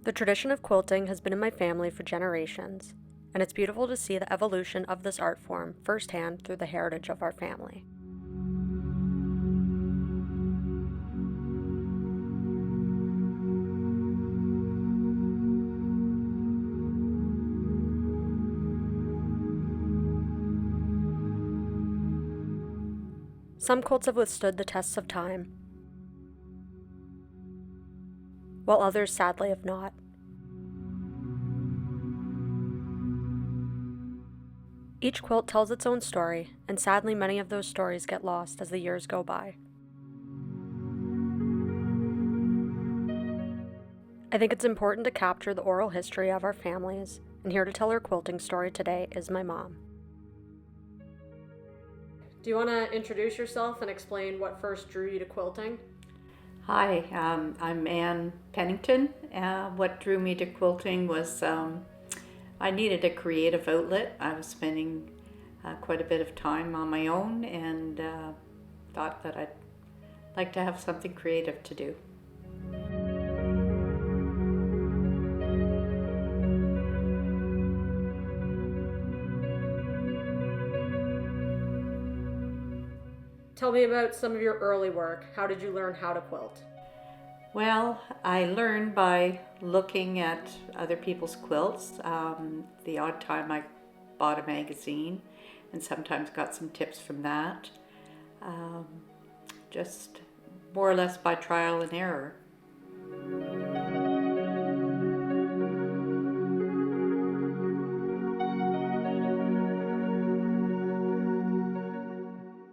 The tradition of quilting has been in my family for generations, and it's beautiful to see the evolution of this art form firsthand through the heritage of our family. Some quilts have withstood the tests of time, while others sadly have not. Each quilt tells its own story, and sadly many of those stories get lost as the years go by. I think it's important to capture the oral history of our families, and here to tell her quilting story today is my mom. Do you want to introduce yourself and explain what first drew you to quilting? Hi, I'm Ann Pennington. What drew me to quilting was I needed a creative outlet. I was spending quite a bit of time on my own and thought that I'd like to have something creative to do. Tell me about some of your early work. How did you learn how to quilt? Well, I learned by looking at other people's quilts. The odd time I bought a magazine and sometimes got some tips from that. Um, just more or less by trial and error.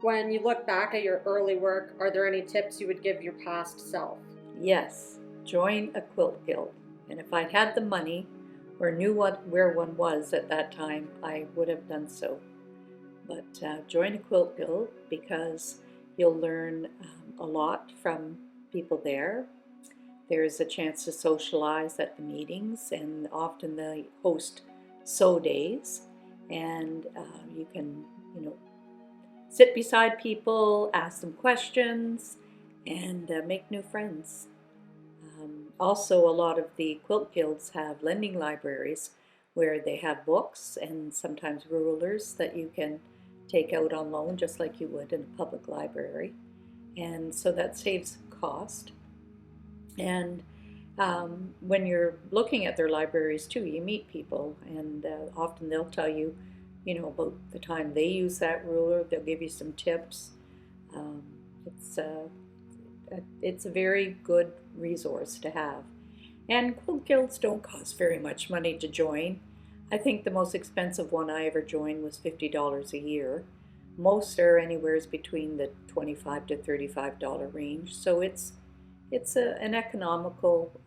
When you look back at your early work, are there any tips you would give your past self? Yes, join a quilt guild. And if I'd had the money or knew where one was at that time, I would have done so. But join a quilt guild because you'll learn a lot from people there. There's a chance to socialize at the meetings, and often they host sew days, and you can, sit beside people, ask them questions, and make new friends. Also, a lot of the quilt guilds have lending libraries where they have books and sometimes rulers that you can take out on loan just like you would in a public library. And so that saves cost. And when you're looking at their libraries too, you meet people, and often they'll tell you, about the time they use that ruler. They'll give you some tips. Um, it's it's a very good resource to have. And quilt guilds don't cost very much money to join. I think the most expensive one I ever joined was $50 a year. Most are anywhere between the $25 to $35 range, so it's an economical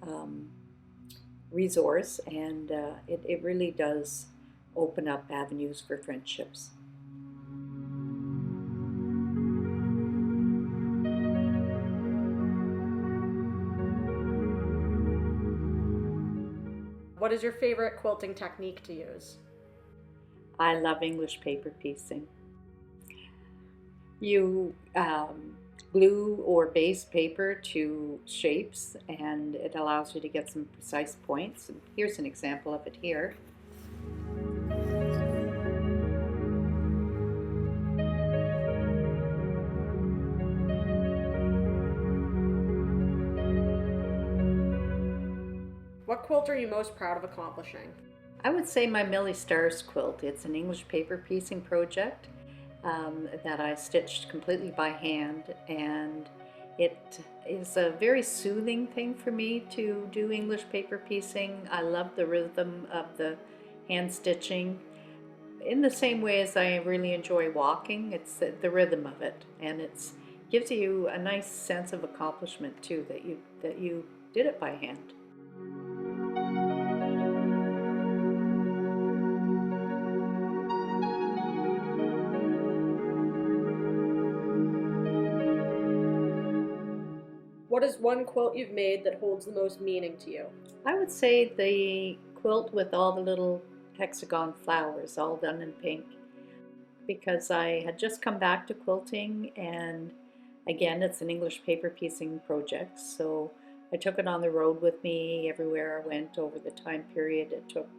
resource, and it really does open up avenues for friendships. What is your favorite quilting technique to use? I love English paper piecing. You glue or baste paper to shapes, and it allows you to get some precise points. And here's an example of it here. What quilt are you most proud of accomplishing? I would say my Millie Stars quilt. It's an English paper piecing project that I stitched completely by hand, and it is a very soothing thing for me to do English paper piecing. I love the rhythm of the hand stitching. In the same way as I really enjoy walking, it's the rhythm of it, and it gives you a nice sense of accomplishment too that you did it by hand. What is one quilt you've made that holds the most meaning to you? I would say the quilt with all the little hexagon flowers, all done in pink, because I had just come back to quilting, and again, it's an English paper piecing project, so I took it on the road with me everywhere I went over the time period it took.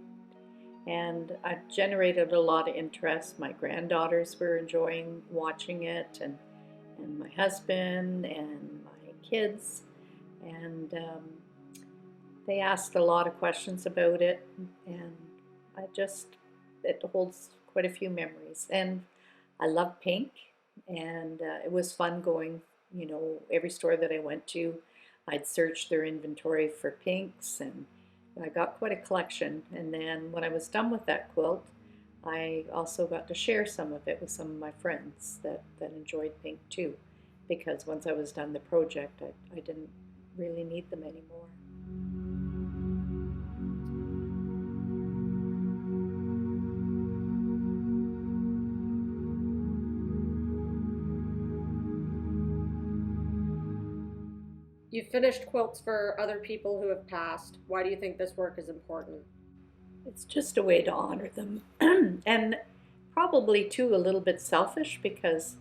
And I generated a lot of interest. My granddaughters were enjoying watching it, and my husband and my kids. And they asked a lot of questions about it. And I just, it holds quite a few memories. And I love pink, and it was fun going, every store that I went to, I'd search their inventory for pinks, and I got quite a collection. And then when I was done with that quilt, I also got to share some of it with some of my friends that enjoyed pink too, because once I was done the project, I didn't really need them anymore. You've finished quilts for other people who have passed. Why do you think this work is important? It's just a way to honor them. And probably too a little bit selfish because,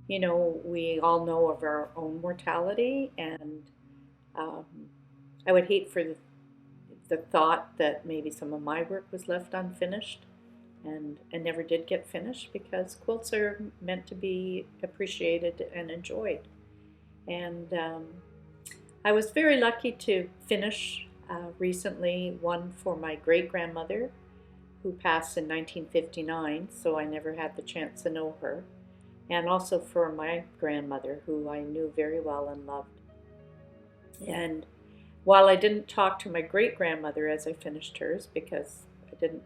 we all know of our own mortality, and um, I would hate for the thought that maybe some of my work was left unfinished and never did get finished, because quilts are meant to be appreciated and enjoyed. And I was very lucky to finish recently one for my great grandmother who passed in 1959, so I never had the chance to know her, and also for my grandmother, who I knew very well and loved. And while I didn't talk to my great grandmother as I finished hers because I didn't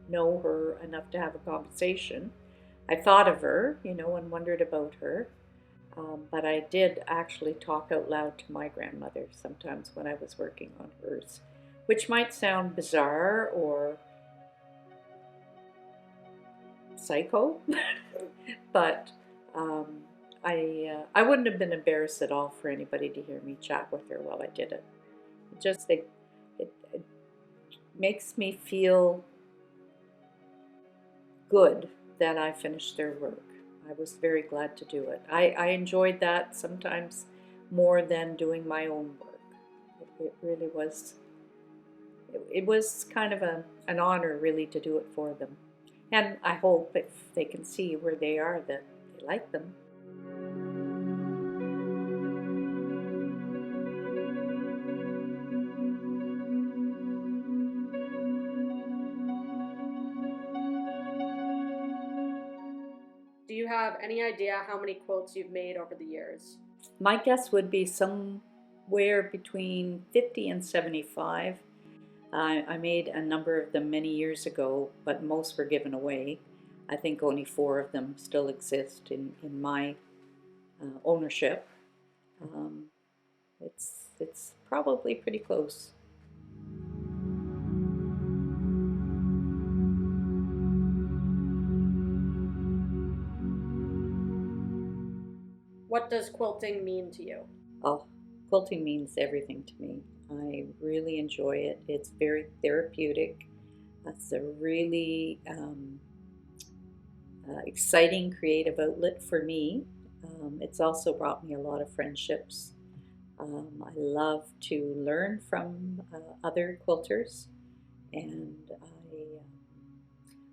know her enough to have a conversation, I thought of her, and wondered about her. But I did actually talk out loud to my grandmother sometimes when I was working on hers, which might sound bizarre or psycho, but um, I wouldn't have been embarrassed at all for anybody to hear me chat with her while I did it. It makes me feel good that I finished their work. I was very glad to do it. I enjoyed that sometimes more than doing my own work. It really was. It was kind of an honor, really, to do it for them. And I hope if they can see where they are that they like them. Do you have any idea how many quilts you've made over the years? My guess would be somewhere between 50 and 75. I made a number of them many years ago, but most were given away. I think only 4 of them still exist in my ownership. Um, it's probably pretty close. What does quilting mean to you? Oh, quilting means everything to me. I really enjoy it. It's very therapeutic. It's a really exciting creative outlet for me. It's also brought me a lot of friendships. I love to learn from other quilters, and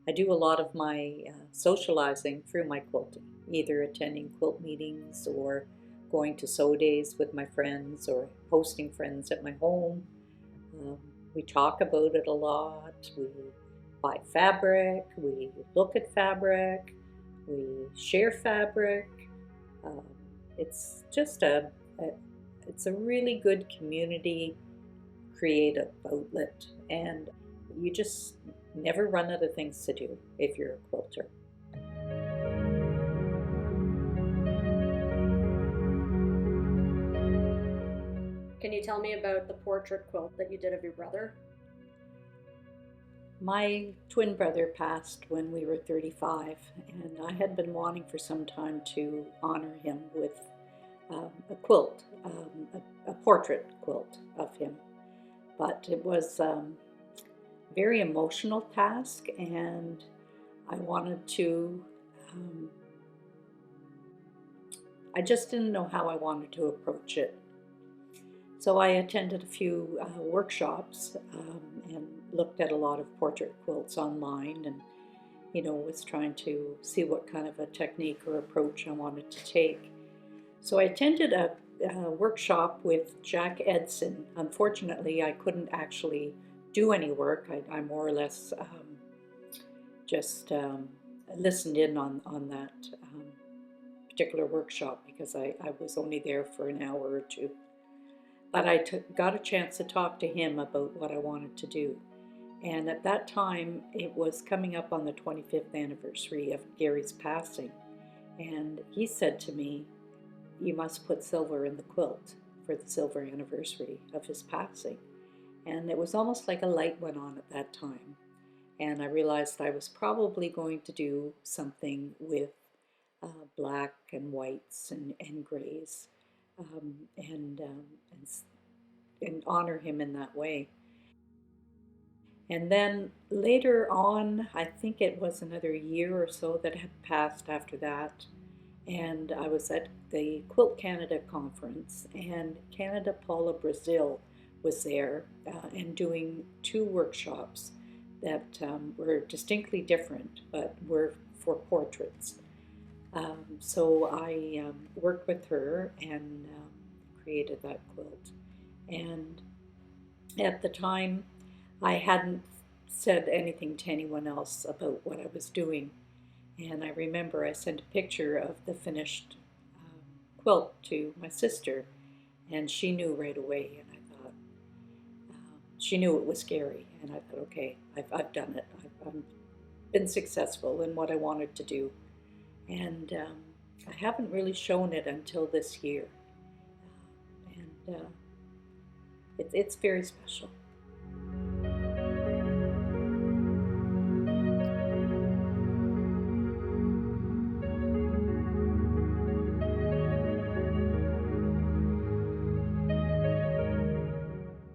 I do a lot of my socializing through my quilting, either attending quilt meetings or going to sew days with my friends or hosting friends at my home. Um, we talk about it a lot. We buy fabric, we look at fabric, we share fabric. Um, it's just it's a really good community creative outlet, and you just never run out of things to do if you're a quilter. Can you tell me about the portrait quilt that you did of your brother? My twin brother passed when we were 35, and I had been wanting for some time to honor him with a quilt, a portrait quilt of him. But it was a very emotional task, and I wanted to, I just didn't know how I wanted to approach it. So I attended a few workshops and looked at a lot of portrait quilts online, and was trying to see what kind of a technique or approach I wanted to take. So I attended a workshop with Jack Edson. Unfortunately, I couldn't actually do any work. I more or less just listened in on that particular workshop because I was only there for an hour or two. But got a chance to talk to him about what I wanted to do. And at that time, it was coming up on the 25th anniversary of Gary's passing. And he said to me, "You must put silver in the quilt for the silver anniversary of his passing." And it was almost like a light went on at that time. And I realized I was probably going to do something with black and whites and grays, and honor him in that way. And then later on, I think it was another year or so that had passed after that, and I was at the Quilt Canada conference, and Canada Paula Brazil was there and doing two workshops that were distinctly different but were for portraits. So I worked with her and created that quilt. And at the time, I hadn't said anything to anyone else about what I was doing. And I remember I sent a picture of the finished quilt to my sister, and she knew right away. And I thought, she knew it was Gary. And I thought, okay, I've done it. I've been successful in what I wanted to do. And I haven't really shown it until this year. And it's very special.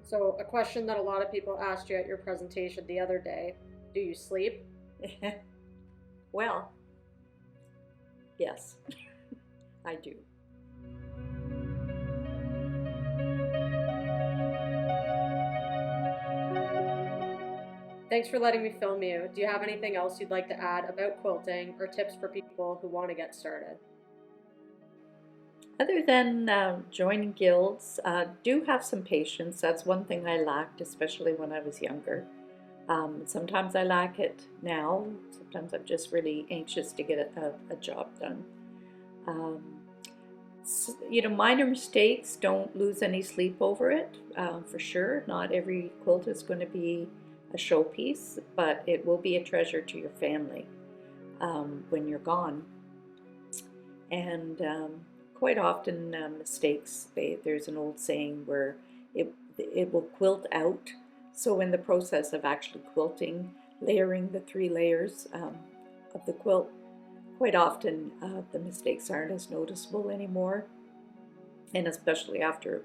So, a question that a lot of people asked you at your presentation the other day: do you sleep? Well, yes, I do. Thanks for letting me film you. Do you have anything else you'd like to add about quilting or tips for people who want to get started? Other than joining guilds, do have some patience. That's one thing I lacked, especially when I was younger. Sometimes I lack it now. Sometimes I'm just really anxious to get a job done. Um, minor mistakes, don't lose any sleep over it, for sure. Not every quilt is going to be a showpiece, but it will be a treasure to your family when you're gone. And quite often mistakes, there's an old saying where it will quilt out. So in the process of actually quilting, layering the 3 layers of the quilt, quite often the mistakes aren't as noticeable anymore, and especially after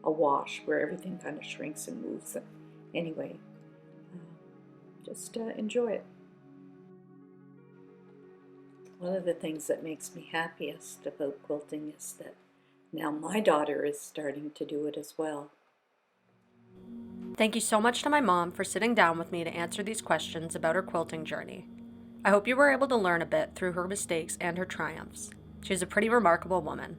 a wash where everything kind of shrinks and moves. Anyway, just enjoy it. One of the things that makes me happiest about quilting is that now my daughter is starting to do it as well. Thank you so much to my mom for sitting down with me to answer these questions about her quilting journey. I hope you were able to learn a bit through her mistakes and her triumphs. She's a pretty remarkable woman.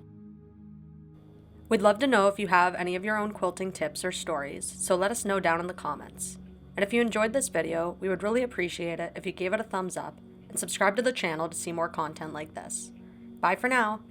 We'd love to know if you have any of your own quilting tips or stories, so let us know down in the comments. And if you enjoyed this video, we would really appreciate it if you gave it a thumbs up and subscribe to the channel to see more content like this. Bye for now!